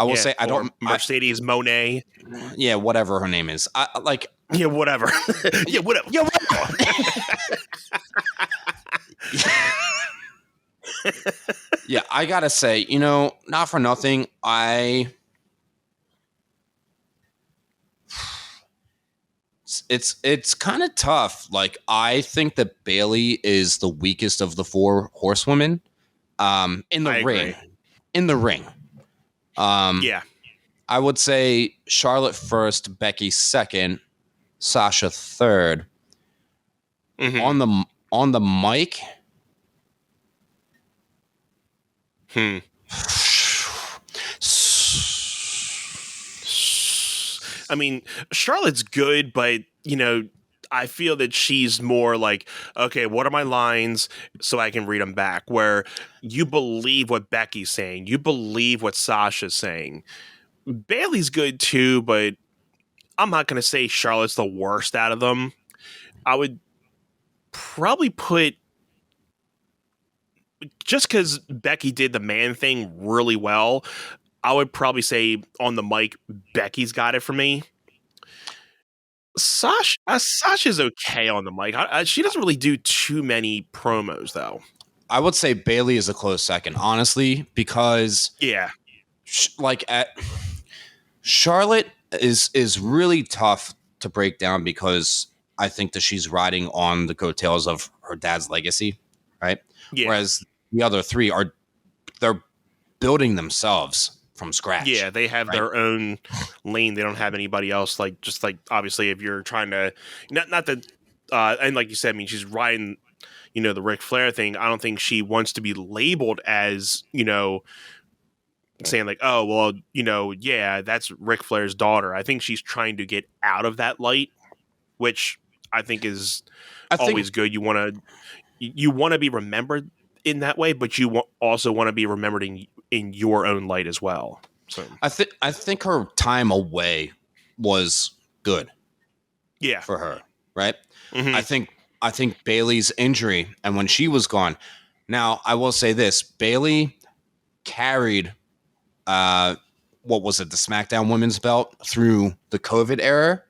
will say I don't Mercedes Mone. Yeah, whatever her name is. Yeah, whatever. Yeah, whatever. Yeah, whatever. Yeah, I gotta say, not for nothing, it's kind of tough. Like, I think that Bayley is the weakest of the Four Horsewomen. In the ring. In the ring. Yeah. I would say Charlotte first, Becky second, Sasha third. Mm-hmm. On the mic. I mean, Charlotte's good, but I feel that she's more like, okay, what are my lines so I can read them back? Where you believe what Becky's saying, you believe what Sasha's saying. Bayley's good too, but I'm not going to say Charlotte's the worst out of them. I would probably put, just because Becky did the man thing really well, I would probably say on the mic, Becky's got it for me. Sasha's okay on the mic. She doesn't really do too many promos, though. I would say Bayley is a close second, honestly, because Charlotte is really tough to break down because I think that she's riding on the coattails of her dad's legacy, right? Yeah. Whereas the other three they're building themselves from scratch. Yeah, they have their own lane. They don't have anybody else. Just obviously, if you're trying to, not that, and like you said, I mean, she's riding, the Ric Flair thing. I don't think she wants to be labeled as, saying like, oh, well, yeah, that's Ric Flair's daughter. I think she's trying to get out of that light, which I think is always good. You want to be remembered in that way, but you also want to be remembered in your own light as well. So I think her time away was good. Yeah, for her, right? Mm-hmm. I think Bayley's injury and when she was gone. Now, I will say this: Bayley carried what was it, the SmackDown Women's Belt through the COVID era.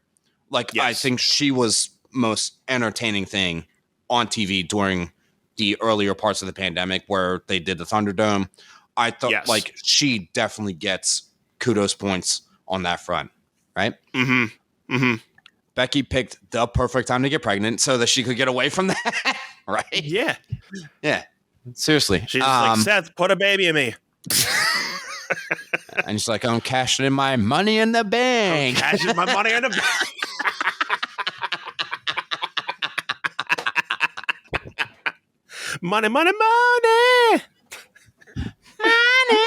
Yes. I think she was most entertaining thing on TV during the earlier parts of the pandemic where they did the Thunderdome. I thought she definitely gets kudos points on that front, right? Mm-hmm. Mm-hmm. Becky picked the perfect time to get pregnant so that she could get away from that, right? Yeah. Yeah. Seriously. She's like, Seth, put a baby in me. And she's like, I'm cashing in my money in the bank. I'm cashing my money in the bank. Money, money, money. Money.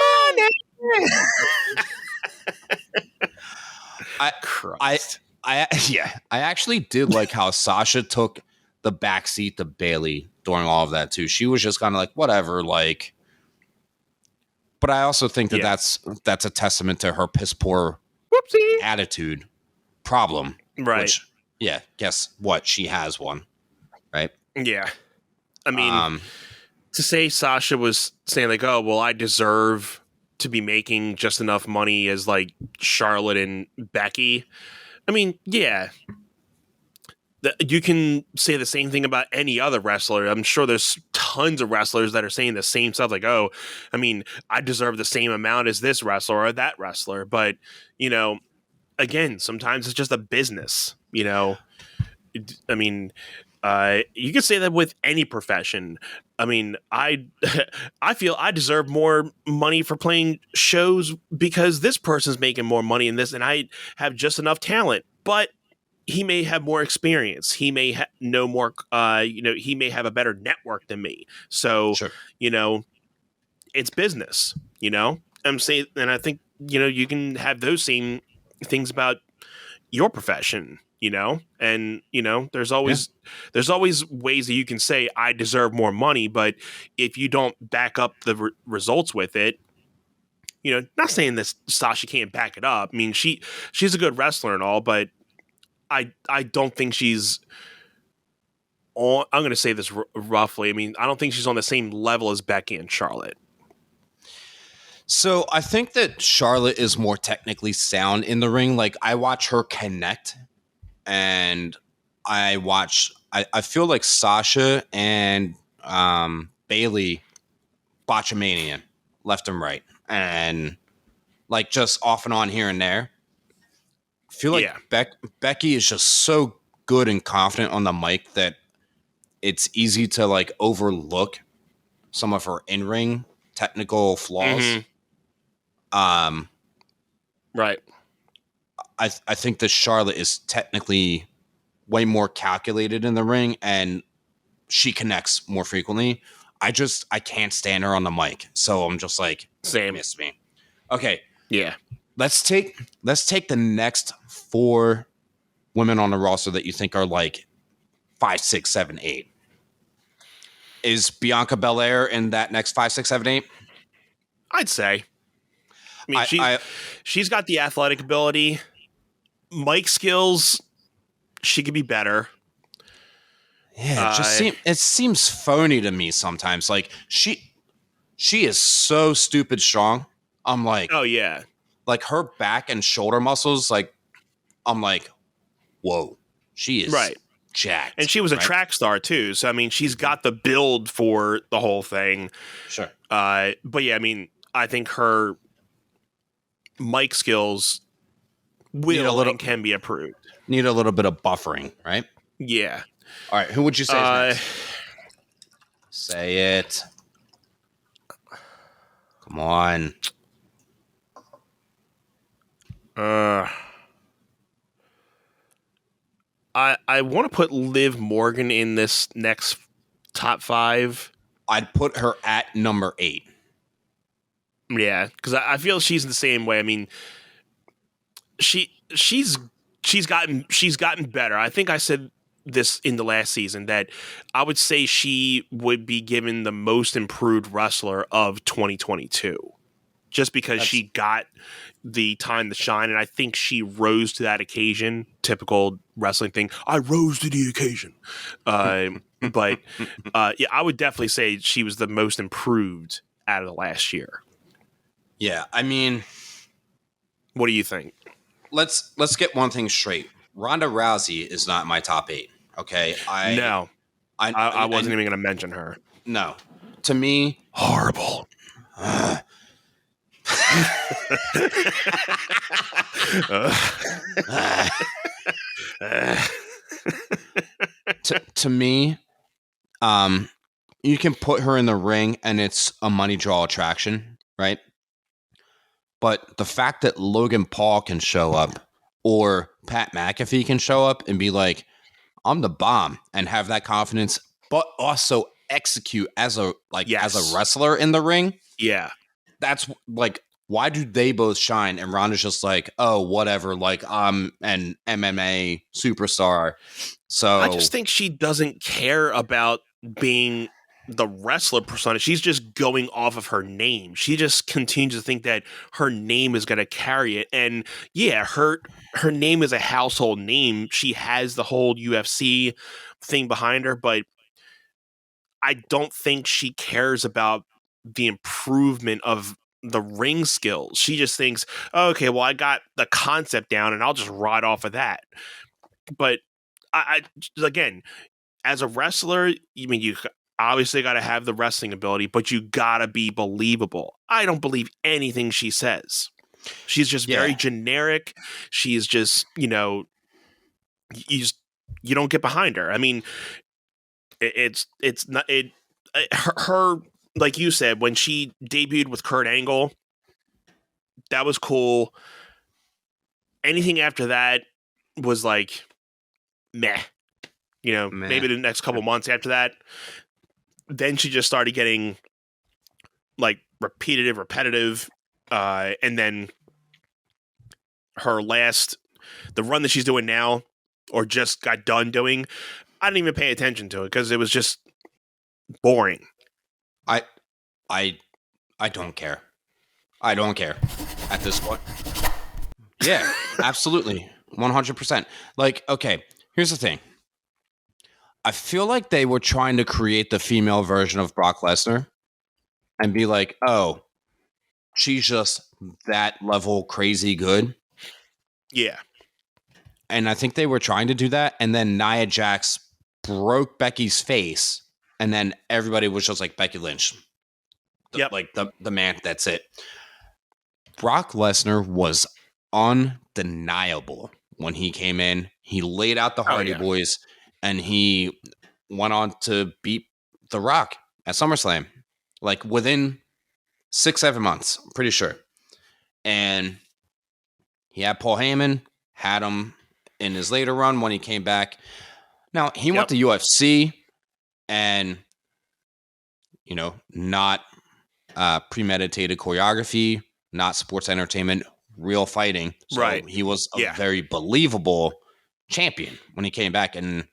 I actually did like how Sasha took the backseat to Bayley during all of that too. She was just kind of like, whatever, like. But I also think that that's a testament to her piss poor attitude problem, right? Which, guess what? She has one, right? Yeah, I mean, to say Sasha was saying like, "Oh, well, I deserve to be making just enough money as like Charlotte and Becky." I mean, yeah. You can say the same thing about any other wrestler. I'm sure there's tons of wrestlers that are saying the same stuff like, oh, I mean, I deserve the same amount as this wrestler or that wrestler. But, again, sometimes it's just a business, I mean, you could say that with any profession. I mean, I feel I deserve more money for playing shows because this person's making more money in this and I have just enough talent. But he may have more experience. He may know more, he may have a better network than me. So, sure. it's business, I'm saying, and I think, you can have those same things about your profession, and, there's always ways that you can say, I deserve more money. But if you don't back up the results with it, not saying this Sasha can't back it up. I mean, she's a good wrestler and all, but I don't think she's on, I'm going to say this roughly. I mean, I don't think she's on the same level as Becky and Charlotte. So I think that Charlotte is more technically sound in the ring. Like, I watch her connect, and I feel like Sasha and Bayley botchamania left and right, and like just off and on here and there. I feel like Becky is just so good and confident on the mic that it's easy to like overlook some of her in-ring technical flaws. Mm-hmm. Right. I think that Charlotte is technically way more calculated in the ring, and she connects more frequently. I can't stand her on the mic, so I'm just like, same. Miss me. Okay. Yeah. Let's take the next 4 women on the roster that you think are like 5, 6, 7, 8. Is Bianca Belair in that next 5, 6, 7, 8? I'd say. I mean, she's got the athletic ability, mic skills. She could be better. Yeah, it seems phony to me sometimes. Like she is so stupid strong. I'm like, oh yeah, like her back and shoulder muscles. Like, I'm like, whoa, she is right. Jacked. And she was a track star too. So I mean, she's got the build for the whole thing. Sure. But yeah, I mean, I think her mic skills can be improved. Need a little bit of buffering, right? Yeah. All right. Who would you say is next? Say it. Come on. I want to put Liv Morgan in this next top 5. I'd put her at number 8. Yeah, because I feel she's the same way. I mean, she's gotten better. I think I said this in the last season that I would say she would be given the most improved wrestler of 2022, just because she got the time to shine, and I think she rose to that occasion. Typical wrestling thing. I rose to the occasion. But yeah, I would definitely say she was the most improved out of the last year. Yeah, I mean, what do you think? Let's get one thing straight. Ronda Rousey is not my top 8. Okay, I wasn't even going to mention her. No, to me, horrible. To me, you can put her in the ring and it's a money draw attraction, right? But the fact that Logan Paul can show up or Pat McAfee can show up and be like, I'm the bomb, and have that confidence, but also execute as a wrestler in the ring. Yeah. That's like, why do they both shine? And Ronda's just like, oh, whatever. Like, I'm an MMA superstar. So I just think she doesn't care about being the wrestler persona. She's just going off of her name. She just continues to think that her name is going to carry it. And yeah, her name is a household name. She has the whole UFC thing behind her, but I don't think she cares about the improvement of the ring skills. She just thinks, oh, okay, well, I got the concept down and I'll just ride off of that. But I again, as a wrestler, I mean, you obviously got to have the wrestling ability, but you got to be believable. I don't believe anything she says. She's just very generic. She's just, you don't get behind her. I mean, it's not her, like you said, when she debuted with Kurt Angle, that was cool. Anything after that was like meh. Maybe the next couple months after that. Then she just started getting like repetitive, and then the run that she's doing now, or just got done doing, I didn't even pay attention to it because it was just boring. I don't care. I don't care at this point. Yeah, absolutely. 100%. Like, okay, here's the thing. I feel like they were trying to create the female version of Brock Lesnar and be like, oh, she's just that level crazy good. Yeah. And I think they were trying to do that. And then Nia Jax broke Becky's face. And then everybody was just like, Becky Lynch. Like the man, that's it. Brock Lesnar was undeniable when he came in. He laid out the Hardy Boys, and he went on to beat The Rock at SummerSlam, like within 6-7 months, I'm pretty sure. And he had Paul Heyman, had him in his later run when he came back. Now, he went to UFC and, not premeditated choreography, not sports entertainment, real fighting. So he was a very believable champion when he came back. And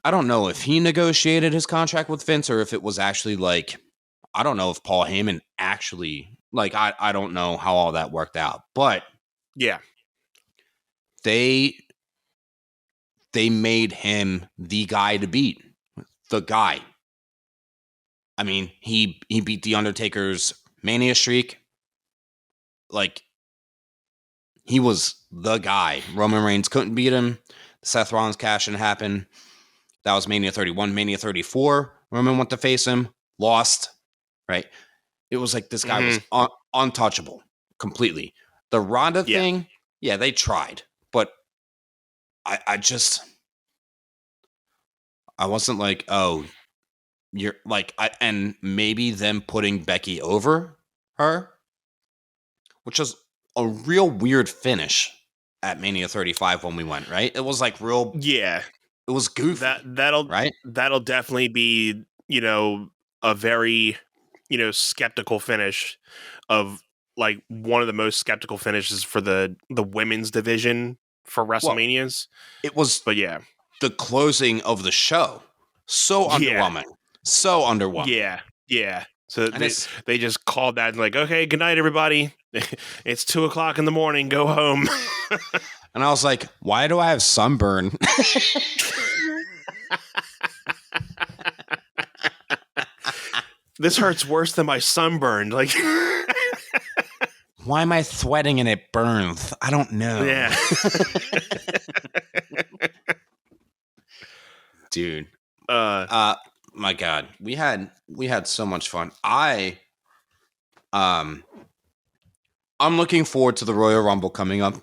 I don't know if he negotiated his contract with Vince or if it was actually like, I don't know if Paul Heyman actually, like, I don't know how all that worked out. But yeah, they made him the guy to beat. The guy. I mean, he beat The Undertaker's Mania streak. Like, he was the guy. Roman Reigns couldn't beat him. Seth Rollins cash-in happened. That was Mania 31. Mania 34, Roman went to face him. Lost. Right? It was like this guy was untouchable. Completely. The Ronda thing, they tried. But I wasn't like, oh, you're like, and maybe them putting Becky over her, which was a real weird finish at Mania 35 when we went, right? It was like real. Yeah. It was goofy. That'll definitely be, a very, skeptical finish of like one of the most skeptical finishes for the women's division for WrestleManias. It was, but yeah, the closing of the show. So underwhelming. So underwhelming. Yeah. So they just called that like, okay, good night, everybody. It's 2:00 in the morning. Go home. And I was like, why do I have sunburn? This hurts worse than my sunburn. Like, why am I sweating and it burns? I don't know. Yeah. Dude. My God. We had so much fun. I'm looking forward to the Royal Rumble coming up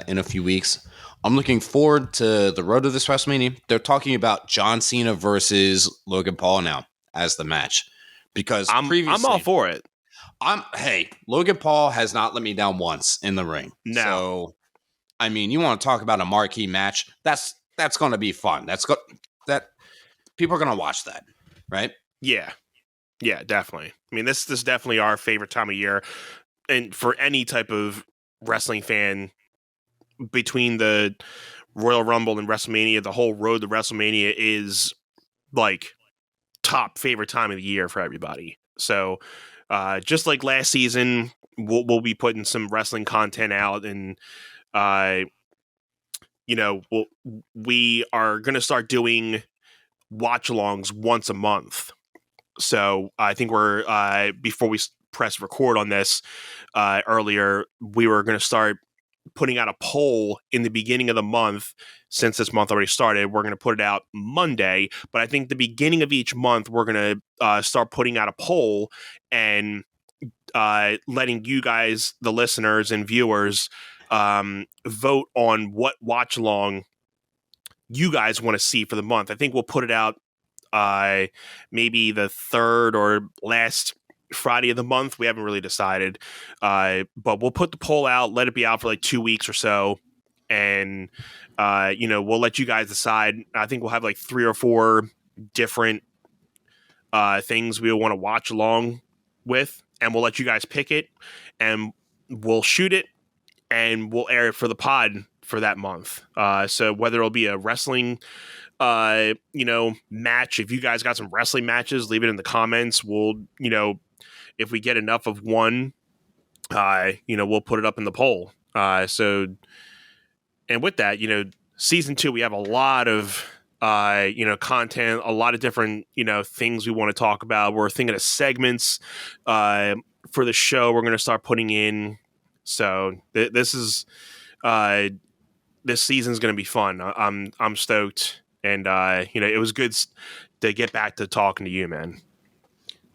in a few weeks. I'm looking forward to the road to this WrestleMania. They're talking about John Cena versus Logan Paul now as the match. Because I'm all for it. Hey, Logan Paul has not let me down once in the ring. No. So, I mean, you want to talk about a marquee match? That's going to be fun. That people are going to watch that, right? Yeah, definitely. I mean, this is definitely our favorite time of year, and for any type of wrestling fan, between the Royal Rumble and WrestleMania, the whole road to WrestleMania is like top favorite time of the year for everybody. So, just like last season, we'll be putting some wrestling content out, and we are going to start doing watch-alongs once a month. So I think we're before we press record on this earlier, we were going to start putting out a poll in the beginning of the month. Since this month already started, we're going to put it out Monday. But I think the beginning of each month, we're going to start putting out a poll and letting you guys, the listeners and viewers, vote on what watch-along you guys want to see for the month. I think we'll put it out maybe the third or last Friday of the month. We haven't really decided, but we'll put the poll out, let it be out for like 2 weeks or so, and we'll let you guys decide. I think we'll have like 3 or 4 different things we want to watch along with, and we'll let you guys pick it, and we'll shoot it, and we'll air it for the pod for that month. So whether it'll be a wrestling match, if you guys got some wrestling matches, leave it in the comments. We'll, if we get enough of one, we'll put it up in the poll. And with that, season 2, we have a lot of content, a lot of different, things we want to talk about. We're thinking of segments for the show we're going to start putting in. So this season's going to be fun. I'm stoked. And, it was good to get back to talking to you, man.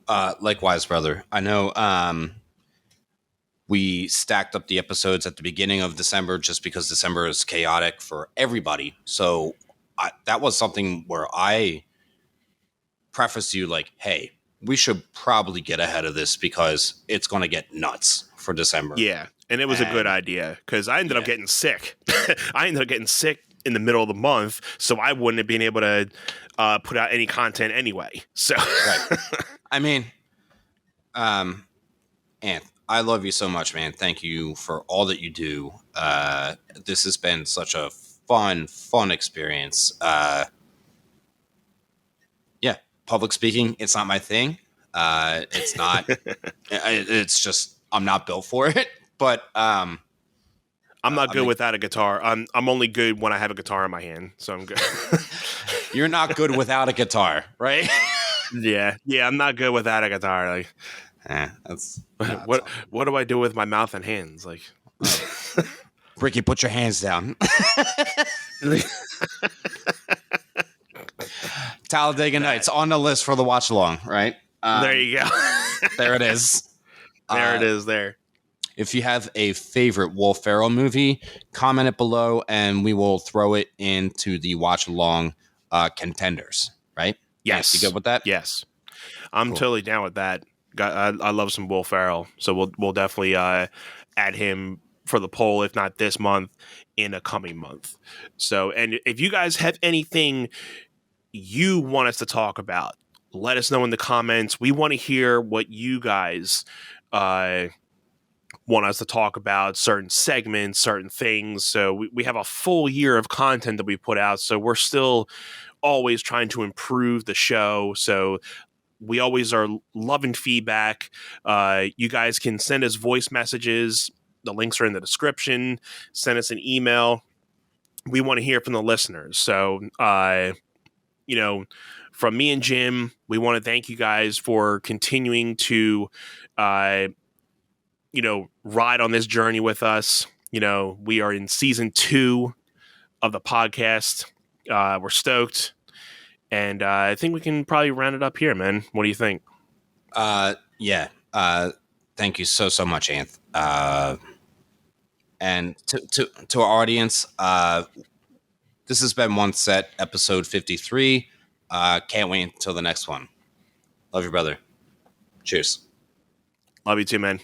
Likewise, brother. I know we stacked up the episodes at the beginning of December just because December is chaotic for everybody. So that was something where I prefaced you like, hey, we should probably get ahead of this because it's going to get nuts for December. Yeah, and it was a good idea because I ended up getting sick. I ended up getting sick in the middle of the month, so I wouldn't have been able to put out any content anyway. So, right. I mean, Anth, I love you so much, man. Thank you for all that you do. This has been such a fun experience. Public speaking, it's not my thing. It's not. It's just I'm not built for it. But I'm not good without a guitar. I'm only good when I have a guitar in my hand, so I'm good. You're not good without a guitar, right? Yeah. I'm not good without a guitar. Like, that's what do I do with my mouth and hands? Like, Ricky, put your hands down. Talladega Nights on the list for the watch along, right? There you go. There it is. There. If you have a favorite Will Ferrell movie, comment it below, and we will throw it into the watch along contenders. Right? Yes. You good with that? Yes, I'm totally down with that. I love some Will Ferrell, so we'll definitely add him for the poll, if not this month, in a coming month. So, and if you guys have anything you want us to talk about, let us know in the comments. We want to hear what you guys want us to talk about, certain segments, certain things. So we have a full year of content that we put out. So we're still always trying to improve the show. So we always are loving feedback. You guys can send us voice messages. The links are in the description. Send us an email. We want to hear from the listeners. So, from me and Jim, we want to thank you guys for continuing to, ride on this journey with us. We are in season 2 of the podcast. We're stoked. And I think we can probably round it up here, man. What do you think? Yeah. Thank you so much, Anth. And to our audience, this has been One Set, episode 53. Can't wait until the next one. Love you, brother. Cheers. Love you too, man.